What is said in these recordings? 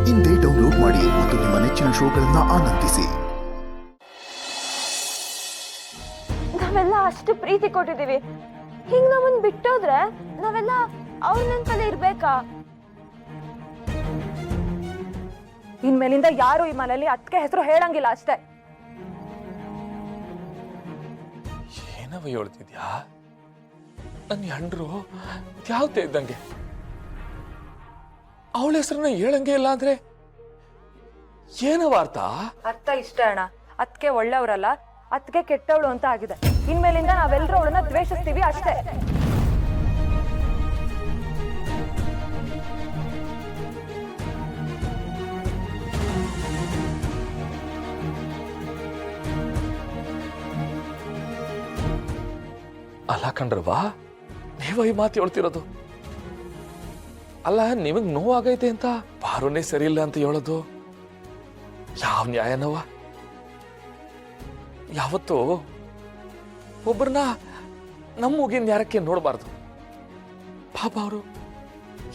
ಇಂದೇ ಡೌನ್ಲೋಡ್ ಮಾಡಿ ಮತ್ತು ನಿಮ್ಮ ನೆಚ್ಚಿನ ಶೋಗಳನ್ನ ಆನಂದಿಸಿ. ನಾವೆಲ್ಲ ಅಷ್ಟು ಪ್ರೀತಿ ಕೊಟ್ಟಿದೀವಿ, ಹಿಂಗ್ ನಮ್ಮನ್ ಬಿಟ್ಟೋದ್ರೆ ನಾವೆಲ್ಲ ಅವ್ರ ನೆನ್ಪಲ್ಲೇ ಇರ್ಬೇಕಾ? ಇನ್ಮೇಲಿಂದ ಯಾರು ಈ ಮನೆಯಲ್ಲಿ ಅತ್ತಿಗೆ ಹೆಸರು ಹೇಳಂಗಿಲ್ಲ ಅಷ್ಟೇ. ಏನವ ಹೇಳ್ತಿದ್ಯಾ? ನನ್ನ ಹೆಂಡ್ರು ತ್ಯಾವ್ತೆ ಇದ್ದಂಗೆ, ಅವಳ ಹೆಸರನ್ನ ಹೇಳಂಗೆ ಇಲ್ಲ ಅಂದ್ರೆ ಏನವ ಅರ್ಥ? ಅರ್ಥ ಇಷ್ಟೇ ಅಣ್ಣ, ಅತ್ತಿಗೆ ಒಳ್ಳೆಯವರಲ್ಲ, ಅತ್ತಿಗೆ ಕೆಟ್ಟವಳು ಅಂತ ಆಗಿದೆ. ಇನ್ಮೇಲಿಂದ ನಾವೆಲ್ಲರೂ ಅವಳನ್ನ ದ್ವೇಷಿಸ್ತೀವಿ ಅಷ್ಟೇ. ಅಲ್ಲ ಕಣ್ರವಾ, ನೀವ ಈ ಮಾತು ಹೇಳ್ತಿರೋದು? ಅಲ್ಲ, ನಿಮಗ್ ನೋವಾಗೈತೆ ಅಂತ ಪಾರುನೇ ಸರಿ ಇಲ್ಲ ಅಂತ ಹೇಳೋದು ಯಾವ ನ್ಯಾಯನವ? ಯಾವತ್ತು ಒಬ್ಬರನ್ನ ನಮ್ಮ ಮುಗಿನ ಯಾರಕ್ಕೆ ನೋಡಬಾರ್ದು. ಪಾಪ ಅವರು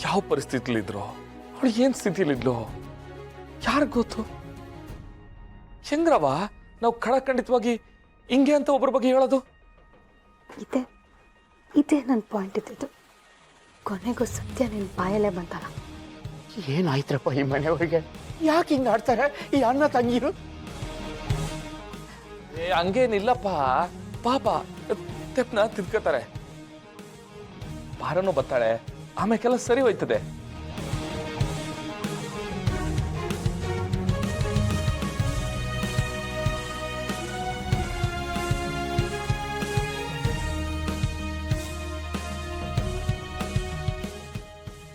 ಯಾವ ಪರಿಸ್ಥಿತಿಲಿದ್ರು, ಅವಳು ಏನ್ ಸ್ಥಿತಿಲಿದ್ಲು ಯಾರಿಗ್ ಗೊತ್ತು? ಹೆಂಗ್ರವ ನಾವು ಖಡಖಂಡಿತವಾಗಿ ಹಿಂಗೆ ಅಂತ ಒಬ್ಬರ ಬಗ್ಗೆ ಹೇಳೋದು? ಇದೇ ನನ್ನ ಪಾಯಿಂಟ್ ಇದ್ದಿದ್ದು. ಕೊನೆಗೂ ಸತ್ಯ ನಿನ್ನ ಬಾಯಲ್ಲೇ ಬಂತಲ್ಲ. ಏನಾಯ್ತ್ರಪ್ಪ ಈ ಮನೆಯವ್ರಿಗೆ? ಯಾಕೆ ಹಿಂಗೆ ಆಡ್ತಾರೆ ಈ ಅಣ್ಣ ತಂಗಿರು? ಹಂಗೇನಿಲ್ಲಪ್ಪ, ಪಾಪ ತೆಪ್ನ ತಿದ್ಕೋತಾರೆ. ಪಾರನು ಬರ್ತಾಳೆ, ಆಮೇಲೆಲ್ಲ ಸರಿ ಹೋಯ್ತದೆ.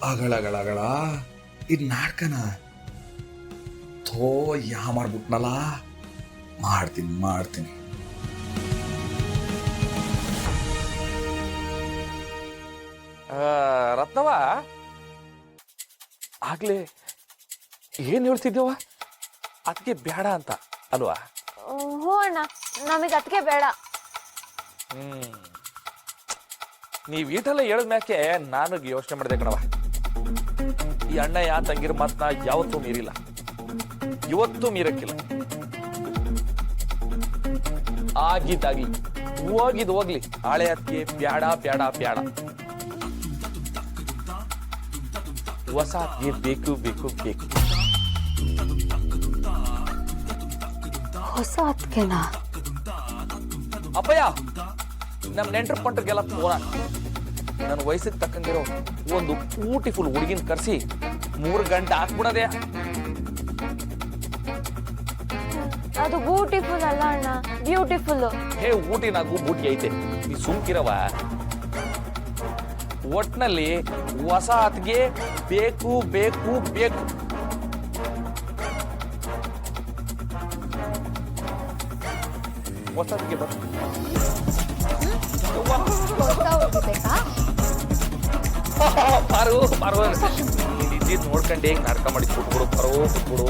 ಅಗಳಗಳಗಳ ಇದು ನಾಟಕನ ಥೋ ಯಾ ಮಾಡ್ಬಿಟ್ನಲ್ಲ. ಮಾಡ್ತೀನಿ ರತ್ನವ, ಆಗ್ಲೇ ಏನ್ ಹೇಳ್ತಿದ್ದೇವ? ಅದಕ್ಕೆ ಬೇಡ ಅಂತ ಅಲ್ವಾ? ಹ್ಞೂ ಅಣ್ಣ, ನಮಗೆ ಅದಕ್ಕೆ ಬೇಡ. ನೀವ್ ಈಟೆಲ್ಲ ಹೇಳಿದ್ಮ್ಯಾಕೆ ನಾನು ಯೋಚನೆ ಮಾಡಿದೆ ಕಣವ. ಈ ಅಣ್ಣ ಯಾ ತಂಗಿರ ಮಾತನ್ನ ಯಾವತ್ತೂ ಮೀರಿಲ್ಲ, ಇವತ್ತೂ ಮೀರಕ್ಕಿಲ್ಲ. ಆಗಿದ್ದಾಗ್ಲಿ, ಹೋಗ್ಲಿ, ಹಳೆ ಅದಕ್ಕೆ ಬ್ಯಾಡ ಬ್ಯಾಡ ಬ್ಯಾಡ. ಹೊಸ ಅದಕ್ಕೆ ಬೇಕು ಬೇಕು ಬೇಕು. ಹೊಸ ಅದಕ್ಕೆನಾ? ಅಪ್ಪಯ್ಯ, ನಮ್ ನೆಂಟ್ರ ಪಂಟ್ರಿಗೆಲ್ಲ ಫೋನ, ನನ್ನ ವಯಸ್ಸಿಗೆ ತಕ್ಕಂಗಿರೋ ಒಂದು ಬ್ಯೂಟಿಫುಲ್ ಹುಡುಗಿನ ಕರ್ಸಿ 3 ಗಂಟೆ ಹಾಕ್ಬಿಡದೆ. ಅದು ಬ್ಯೂಟಿಫುಲ್ ಅಲ್ಲ ಅಣ್ಣ, ಬ್ಯೂಟಿಫುಲ್. ಹೇ, ಊಟಿನಾಗೂ ಬೂಟಿ ಐತೆ, ಈ ಸುಮ್ಕಿರವ. ಒಟ್ನಲ್ಲಿ ಹೊಸ ಅತ್ಗೆ ಬೇಕು ಬೇಕು ಬೇಕು. ಹೊಸ ಅತ್ಗೆ ಬರ್ ಪಾರು ಪಾರು ನೋಡ್ಕೊಂಡು ಹೇಗೆ ನಾಟಕ ಮಾಡಿ ಕೊಟ್ಬಿಡು ಪರೋ ಕೊಟ್ಬಿಡು.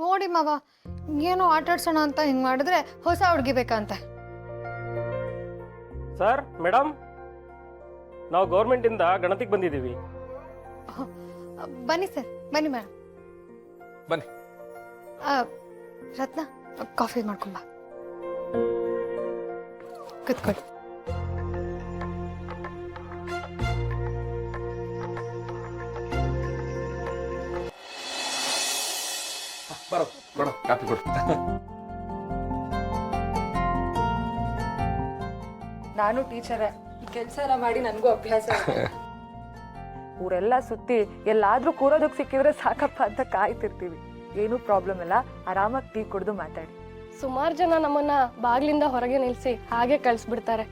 ನೋಡಿ ಮಾವ, ಏನೋ ಆಟಾಡ್ಸೋಣ ಅಂತ ಹಿಂಗ್ ಮಾಡಿದ್ರೆ ಹೊಸ ಹುಡುಗಿ ಬೇಕಂತೆ. ಸರ್, ಮೇಡಮ್, ನಾವು ಗೌರ್ಮೆಂಟ್ ಇಂದ ಗಣತಿಗೆ ಬಂದಿದ್ದೀವಿ. ಬನ್ನಿ ಸರ್, ಬನ್ನಿ ಮೇಡಮ್. ಬನ್ನಿ. ರತ್ನ, ಕಾಫಿ ಮಾಡ್ಕೊಂಬ. ಕುತ್ಕೊಳ್ಳಿ. ಬರೋ ಕೊಡು, ಕಾಫಿ ಕೊಡು. ನಾನು ಟೀಚರೇ, ಕೆಲಸ ಎಲ್ಲ ಮಾಡಿ ನನಗೂ ಅಭ್ಯಾಸ. ಊರೆಲ್ಲ ಸುತ್ತಿ ಎಲ್ಲಾದ್ರೂ ಕೂರೋದಕ್ಕೆ ಸಿಕ್ಕಿದ್ರೆ ಸಾಕಪ್ಪ ಅಂತ ಕಾಯ್ತಿರ್ತೀವಿ. ಏನೂ ಪ್ರಾಬ್ಲಮ್ ಇಲ್ಲ, ಆರಾಮಾಗಿ ಟೀ ಕುಡಿದು ಮಾತಾಡಿ. ಸುಮಾರು ಜನ ನಮ್ಮನ್ನ ಬಾಗ್ಲಿಂದ ಹೊರಗೆ ನಿಲ್ಸಿ ಹಾಗೆ ಕಳ್ಸ್ಬಿಡ್ತಾರೆ.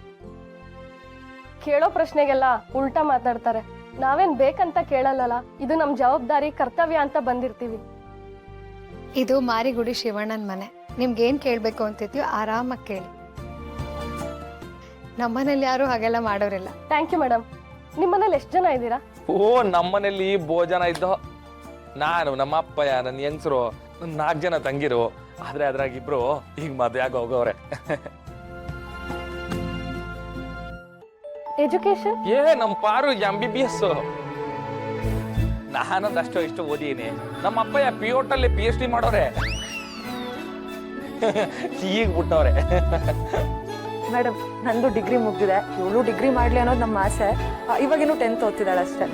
ಕೇಳೋ ಪ್ರಶ್ನೆಗೆಲ್ಲ ಉಲ್ಟಾ ಮಾತಾಡ್ತಾರೆ. ನಾವೇನ್ ಬೇಕಂತ ಕೇಳಲ್ಲ, ಇದು ನಮ್ ಜವಾಬ್ದಾರಿ, ಕರ್ತವ್ಯ ಅಂತ ಬಂದಿರ್ತೀವಿ. ಇದು ಮಾರಿಗುಡಿ ಶಿವಣ್ಣನ ಮನೆ. ನಿಮ್ಗೇನ್ ಕೇಳ್ಬೇಕು ಅಂತಿದ್ಯೋ ಆರಾಮಾಗಿ ಕೇಳಿ. ನಮ್ಮನೇಲಿ ಯಾರು ಹಾಗೆಲ್ಲ ಮಾಡೋರಿಲ್ಲ. Thank you madam. ನಿಮ್ಮನೇಲಿ ಎಷ್ಟು ಜನ ಇದ್ದೀರಾ? ಓ, ನಮ್ಮನೇಲಿ ಭೋಜನ ಇದ್ದೋ. ನಾನು, ನಮ್ಮ ಅಪ್ಪಯ್ಯ, ನನ್ನ ಹೆಂಗಸರು, 4 ಜನ ತಂಗಿರು. ಆದ್ರೆ ಅದ್ರಾಗಿಬ್ರು ಈಗ ಮದುವೆ ಆಗ ಹೋಗವ್ರೆ. ಎಜುಕೇಶನ್? ನಮ್ಮ ಪಾರು MBBS. ನಾನದಷ್ಟು ಇಷ್ಟು ಓದೀನಿ. ನಮ್ಮ ಅಪ್ಪಯ್ಯ ಪಿಯೋಟಲ್ಲಿ PhD ಮಾಡೋರೆ. ಈಗ ಬಿಟ್ಟವ್ರೆ. ಮೇಡಮ್, ನಂದು ಡಿಗ್ರಿ ಮುಗ್ದಿದೆ, ಇವಳು ಡಿಗ್ರಿ ಮಾಡ್ಲಿ ಅನ್ನೋದು ನಮ್ಮ ಆಸೆ. ಇವಾಗಿನ್ನು 10th ಓದ್ತಿದ್ದಾಳೆ ಅಷ್ಟೇ.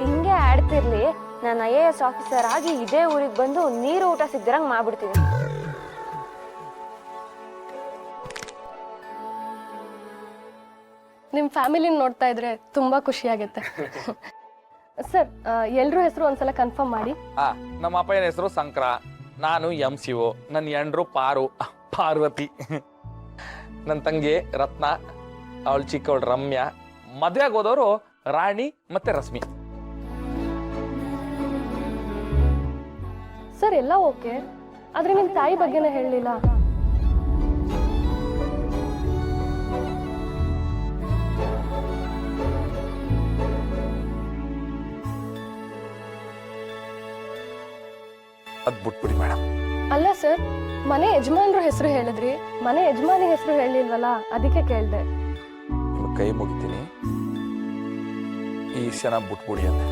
ಹಿಂಗೆ ಆಡ್ತಿರ್ಲಿ, ನಾನು IAS ಆಫೀಸರ್ ಆಗಿ ಇದೇ ಊರಿಗೆ ಬಂದು ನೀರು ಊಟ ಸಿಗ್ದಿರಂಗ್ ಮಾಡ್ಬಿಡ್ತೀನಿ. ನಿಮ್ ಫ್ಯಾಮಿಲಿನ ನೋಡ್ತಾ ಇದ್ರೆ ತುಂಬಾ ಖುಷಿ ಆಗುತ್ತೆ. ಸರ್, ಎಲ್ರೂ ಹೆಸರು ಒಂದ್ಸಲ ಕನ್ಫರ್ಮ್ ಮಾಡಿ. ನಮ್ಮ ಅಪ್ಪಯ್ಯನ ಹೆಸರು ಶಂಕರ, ನಾನು MCO, ನನ್ನ ಹೆಂಡ್ರು ಪಾರ್ವತಿ, ನನ್ನ ತಂಗಿ ರತ್ನ, ಅವಳು ಚಿಕ್ಕವಳು ರಮ್ಯಾ, ಮದುವೆಗೆ ಹೋದವರು ರಾಣಿ ಮತ್ತೆ ರಶ್ಮಿ. ಸರ್, ಎಲ್ಲ ಓಕೆ, ಆದ್ರೆ ನಿಮ್ ತಾಯಿ ಬಗ್ಗೆನೇ ಹೇಳಲಿಲ್ಲ. ಅದ್ ಬಿಟ್ಬಿಡಿ ಮೇಡಮ್. ಅಲ್ಲ ಸರ್, ಮನೆ ಯಜಮಾನ್ರ ಹೆಸರು ಹೇಳಿದ್ರಿ, ಮನೆ ಯಜಮಾನಿ ಹೆಸರು ಹೇಳಿಲ್ವಲ್ಲ, ಅದಕ್ಕೆ ಕೇಳ್ದೆ. ನಿಮ್ಗೆ ಕೈ ಮುಗಿತೀನಿ, ಈ ವಿಷಯನ ಬಿಟ್ಬಿಡಿ ಅಂತ.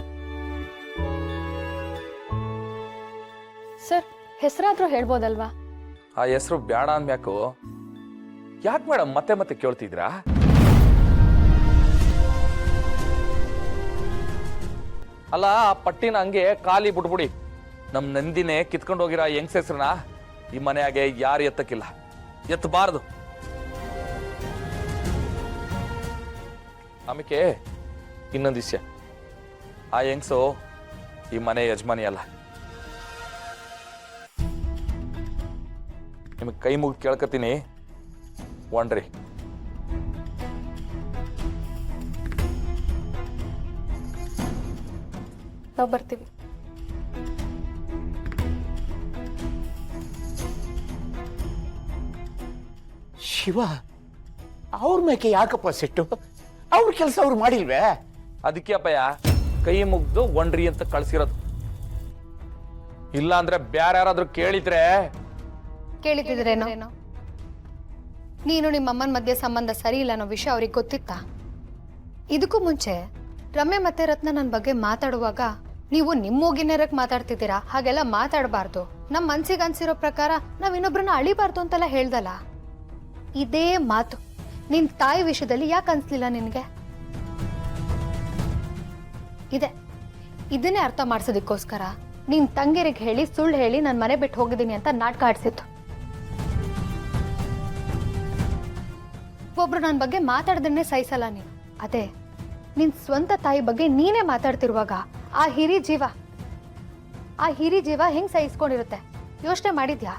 ಸರ್, ಹೆಸರಾದ್ರೂ ಹೇಳ್ಬೋದಲ್ವಾ? ಆ ಹೆಸರು ಬೇಡ ಅನ್ಬೇಕು. ಯಾಕೆ ಮೇಡಮ್ ಮತ್ತೆ ಮತ್ತೆ ಕೇಳ್ತಿದ್ರಾ? ಅಲ್ಲ, ಆ ಪಟ್ಟಿನ ಹಂಗೆ ಖಾಲಿ ಬಿಟ್ಬಿಡಿ. ನಮ್ ನಂದಿನೇ ಕಿತ್ಕೊಂಡು ಹೋಗಿರೋ ಹೆಂಗ್ಸ್ ಹೆಸ್ರನ್ನ ಈ ಮನೆಯಾಗೆ ಯಾರು ಎತ್ತಕ್ಕಿಲ್ಲ, ಎತ್ತಬಾರದು. ಆಮೇಲೆ ಇನ್ನೊಂದು ವಿಷಯ, ಆ ಹೆಂಗ್ಸು ಈ ಮನೆ ಯಜಮಾನಿ ಅಲ್ಲ. ನಿಮಗೆ ಕೈ ಮುಗಿ ಕೇಳ್ಕತೀನಿ, ಒಣ್ರಿ. ನಾವು ಬರ್ತೀವಿ. ಶಿವ, ಅವ್ರ ಮೇಕೆ ಯಾಕಪ್ಪ ಸಿಟ್ಟು? ಅವ್ರ ಕೆಲಸ ಅವ್ರು ಮಾಡಿಲ್ವೇ? ಅದಕ್ಕೆ ಅಪ್ಪಯ್ಯ ಕೈ ಮುಗ್ದು ಒಣ್ರಿ ಅಂತ ಕಳ್ಸಿರೋದು. ಇಲ್ಲ ಅಂದ್ರೆ ಬ್ಯಾರ ಯಾರಾದ್ರೂ ಕೇಳಿದ್ರೇನೋ? ನೀನು ನಿಮ್ಮ ಅಮ್ಮನ ಮಧ್ಯೆ ಸಂಬಂಧ ಸರಿ ಇಲ್ಲ ಅನ್ನೋ ವಿಷಯ ಅವ್ರಿಗೆ ಗೊತ್ತಿತ್ತಾ? ಇದಕ್ಕೂ ಮುಂಚೆ ರಮ್ಯ ಮತ್ತೆ ರತ್ನ ನನ್ನ ಬಗ್ಗೆ ಮಾತಾಡುವಾಗ ನೀವು ನಿಮ್ಮ ಹೋಗಿನೇರಕ್ಕೆ ಮಾತಾಡ್ತಿದ್ದೀರಾ, ಹಾಗೆಲ್ಲ ಮಾತಾಡಬಾರ್ದು, ನಮ್ಮ ಮನ್ಸಿಗೆ ಅನ್ಸಿರೋ ಪ್ರಕಾರ ನಾವ್ ಇನ್ನೊಬ್ರನ್ನ ಅಳಿಬಾರ್ದು ಅಂತೆಲ್ಲ ಹೇಳ್ದಲ್ಲ. ಇದೇ ಮಾತು ನಿನ್ ತಾಯಿ ವಿಷಯದಲ್ಲಿ ಯಾಕೆ ಅನ್ಸ್ಲಿಲ್ಲ ನಿನ್ಗೆ? ಇದನ್ನೇ ಅರ್ಥ ಮಾಡ್ಸೋದಕ್ಕೋಸ್ಕರ ನಿನ್ ತಂಗಿರಿಗೆ ಹೇಳಿ ಸುಳ್ಳು ಹೇಳಿ ನಾನು ಮನೆ ಬಿಟ್ಟು ಹೋಗಿದ್ದೀನಿ ಅಂತ ನಾಟಕ ಆಡ್ಸಿತ್ತು. ಒಬ್ರು ನನ್ನ ಬಗ್ಗೆ ಮಾತಾಡ್ದನ್ನೇ ಸಹಿಸಲ್ಲ ನೀನು. ಅದೇ ನಿನ್ ಸ್ವಂತ ತಾಯಿ ಬಗ್ಗೆ ನೀನೇ ಮಾತಾಡ್ತಿರುವಾಗ ಆ ಹಿರಿ ಜೀವ ಹೆಂಗ್ ಸಹಿಸ್ಕೊಂಡಿರುತ್ತೆ ಯೋಚನೆ ಮಾಡಿದ್ಯಾ?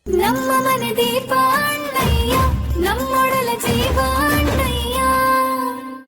ನಮ್ಮ ಮನೆ ದೀಪ ಅಣ್ಣಯ್ಯ, ನಮ್ಮೊಡಲ ಜೀವ